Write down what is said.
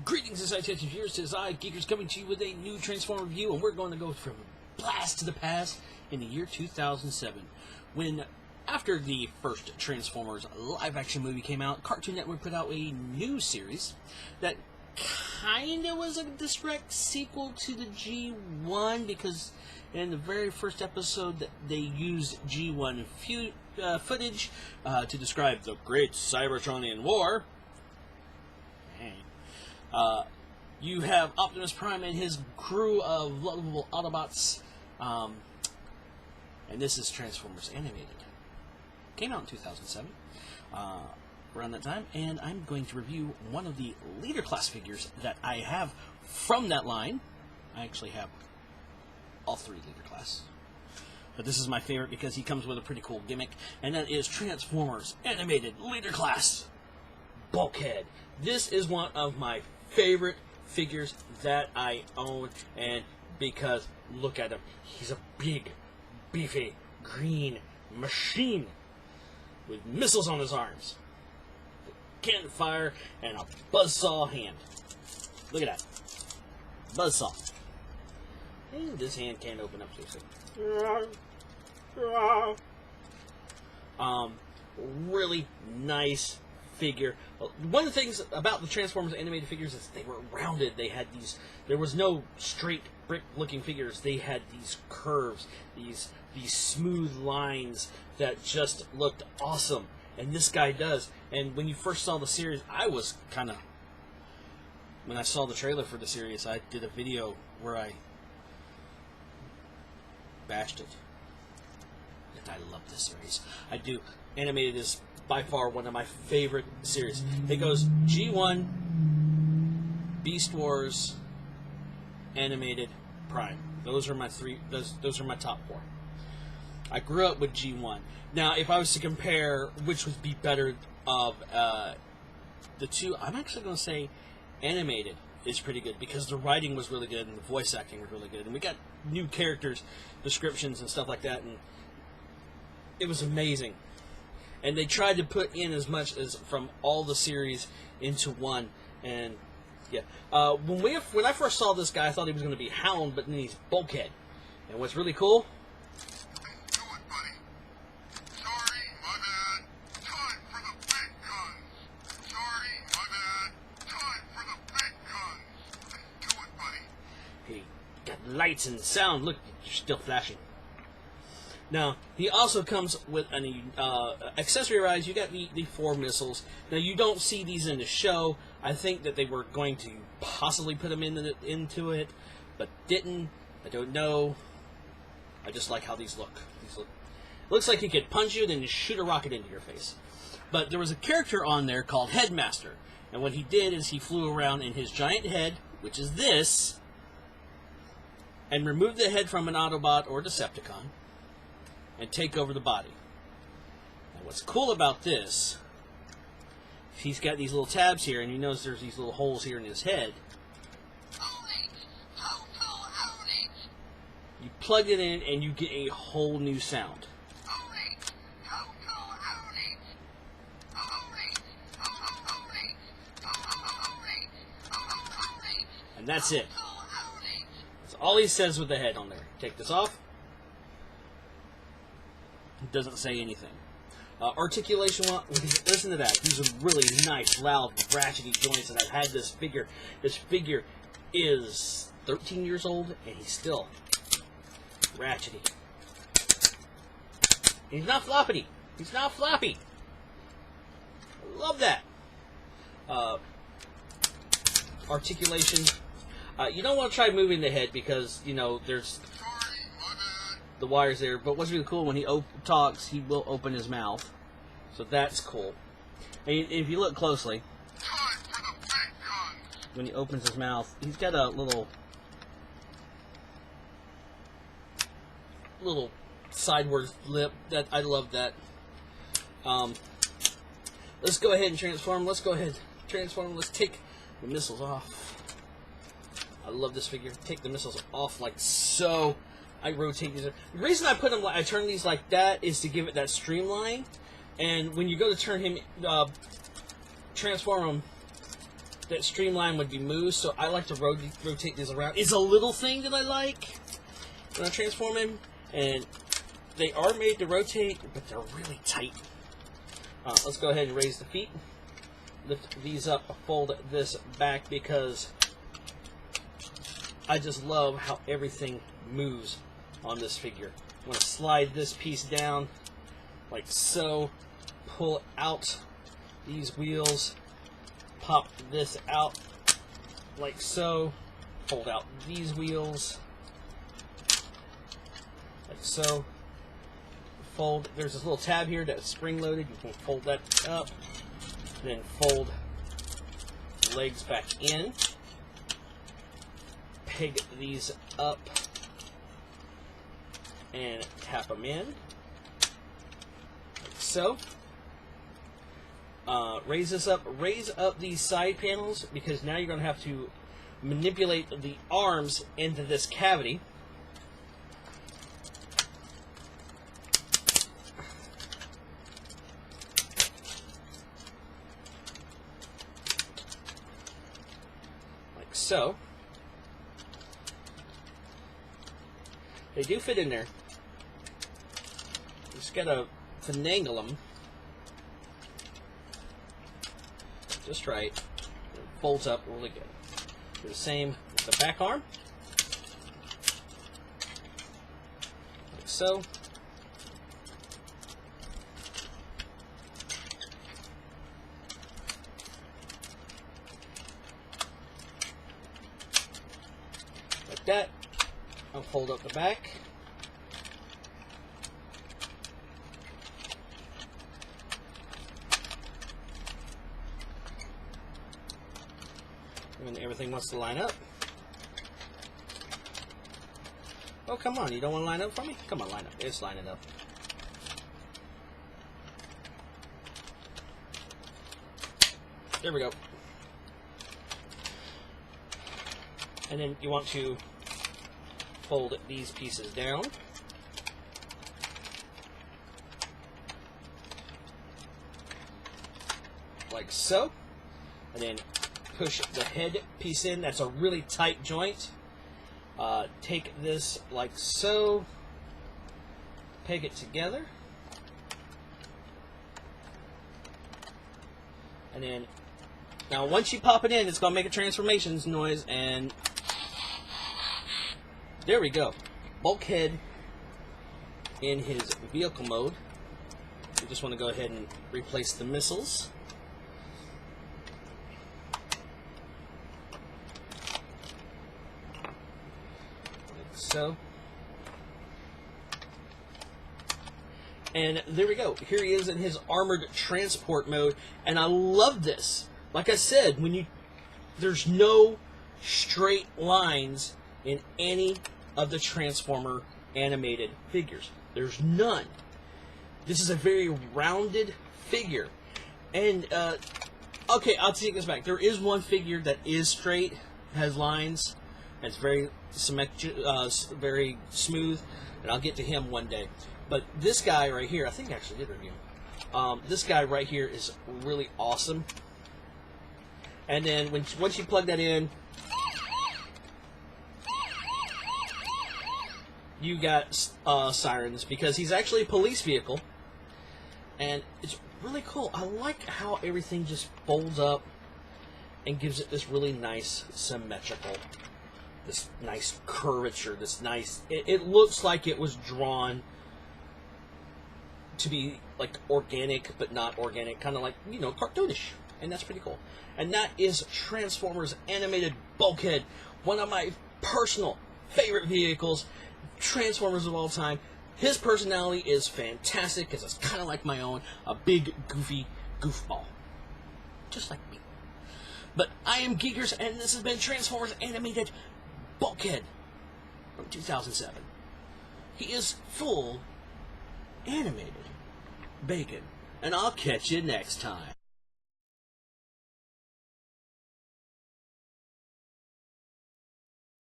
Greetings and salutations, viewers. It is I, Geekers, coming to you with a new Transformer review, and we're going to go from blast to the past in the year 2007, when, after the first Transformers live-action movie came out, Cartoon Network put out a new series that kind of was a direct sequel to the G1, because in the very first episode they used G1 footage to describe the Great Cybertronian War. You have Optimus Prime and his crew of lovable Autobots, and this is Transformers Animated. Came out in 2007, around that time, and I'm going to review one of the Leader class figures that I have from that line. I actually have all three Leader class, but this is my favorite because he comes with a pretty cool gimmick, and that is Transformers Animated Leader class Bulkhead. This is one of my favorite figures that I own, and because look at him, he's a big, beefy, green machine with missiles on his arms, a cannon fire, and a buzzsaw hand. Look at that buzzsaw. And this hand can't open up so really nice figure. One of the things about the Transformers animated figures is they were rounded. They had these, there was no straight brick looking figures. They had these curves, these smooth lines that just looked awesome, and this guy does. And when you first saw the series, I was kind of, when I saw the trailer for the series, I did a video where I bashed it. And I love this series. I do. Animated is by far one of my favorite series. It goes G1, Beast Wars, Animated, Prime. Those are my three. Those are my top four. I grew up with G1. Now, if I was to compare which would be better of the two, I'm actually going to say Animated is pretty good because the writing was really good and the voice acting was really good, and we got new characters, descriptions, and stuff like that, and it was amazing. And they tried to put in as much as from all the series into one. And yeah, when I first saw this guy, I thought he was going to be Hound, but then he's Bulkhead. And what's really cool? Do it, buddy. Sorry, my bad. Time for the big guns. Sorry, my bad. Time for the big guns. Do it, buddy. He got lights and sound. Look, you're still flashing. Now, he also comes with an accessory rise. You got the 4 missiles. Now, you don't see these in the show. I think that they were going to possibly put them into it, but didn't. I don't know. I just like how these look. Looks like he could punch you, then shoot a rocket into your face. But there was a character on there called Headmaster, and what he did is he flew around in his giant head, which is this, and removed the head from an Autobot or Decepticon, and take over the body. And what's cool about this, he's got these little tabs here, and you notice there's these little holes here in his head. You plug it in, and you get a whole new sound. And that's it. That's all he says with the head on there. Take this off. It doesn't say anything. Articulation, listen to that. These are really nice, loud, ratchety joints, and I've had this figure. This figure is 13 years old, and he's still ratchety. He's not floppity. He's not floppy. I love that. Articulation. You don't want to try moving the head because, you know, there's the wires there, but what's really cool, when he talks, he will open his mouth, so that's cool. And if you look closely, when he opens his mouth, he's got a little sideways lip. That I love that. Let's go ahead and transform. Let's take the missiles off. I love this figure. Take the missiles off like so. I rotate these. The reason I put them, I turn these like that, is to give it that streamline. And when you go to turn him, transform him that streamline would be moved, so I like to rotate these around. It's a little thing that I like when I transform him, and they are made to rotate, but they're really tight. Let's go ahead and raise the feet. Lift these up, fold this back, because I just love how everything moves on this figure. I'm going to slide this piece down like so, pull out these wheels, pop this out like so, fold out these wheels like so, fold. There's this little tab here that's spring-loaded. You can fold that up, then fold the legs back in, peg these up, and tap them in like so. Raise this up, raise up these side panels, because now you're going to have to manipulate the arms into this cavity. Like so. They do fit in there. You just gotta finagle them just right. It folds up really good. Do the same with the back arm, like so. Like that. I'll fold up the back. And everything wants to line up. Oh, come on. You don't want to line up for me? Come on, line up. It's lining up. There we go. And then you want to fold these pieces down. Like so. And then push the head piece in. That's a really tight joint. Take this like so. Peg it together. And then, now once you pop it in, it's going to make a transformations noise, and there we go. Bulkhead in his vehicle mode. We just want to go ahead and replace the missiles. Like so. And there we go. Here he is in his armored transport mode, and I love this. Like I said, there's no straight lines in any of the Transformer animated figures. There's none. This is a very rounded figure. And, okay, I'll take this back. There is one figure that is straight, has lines, and it's very symmetric, very smooth, and I'll get to him one day. But this guy right here, I think I actually did review him. This guy right here is really awesome. And then once you plug that in, you got sirens, because he's actually a police vehicle, and it's really cool. I like how everything just folds up and gives it this really nice symmetrical, this nice curvature, this nice. It looks like it was drawn to be like organic, but not organic, kind of like, you know, cartoonish, and that's pretty cool. And that is Transformers Animated Bulkhead, one of my personal favorite vehicles, Transformers of all time. His personality is fantastic, because it's kind of like my own, a big, goofy goofball, just like me. But I am Geekers, and this has been Transformers Animated Bulkhead from 2007. He is full animated bacon, and I'll catch you next time.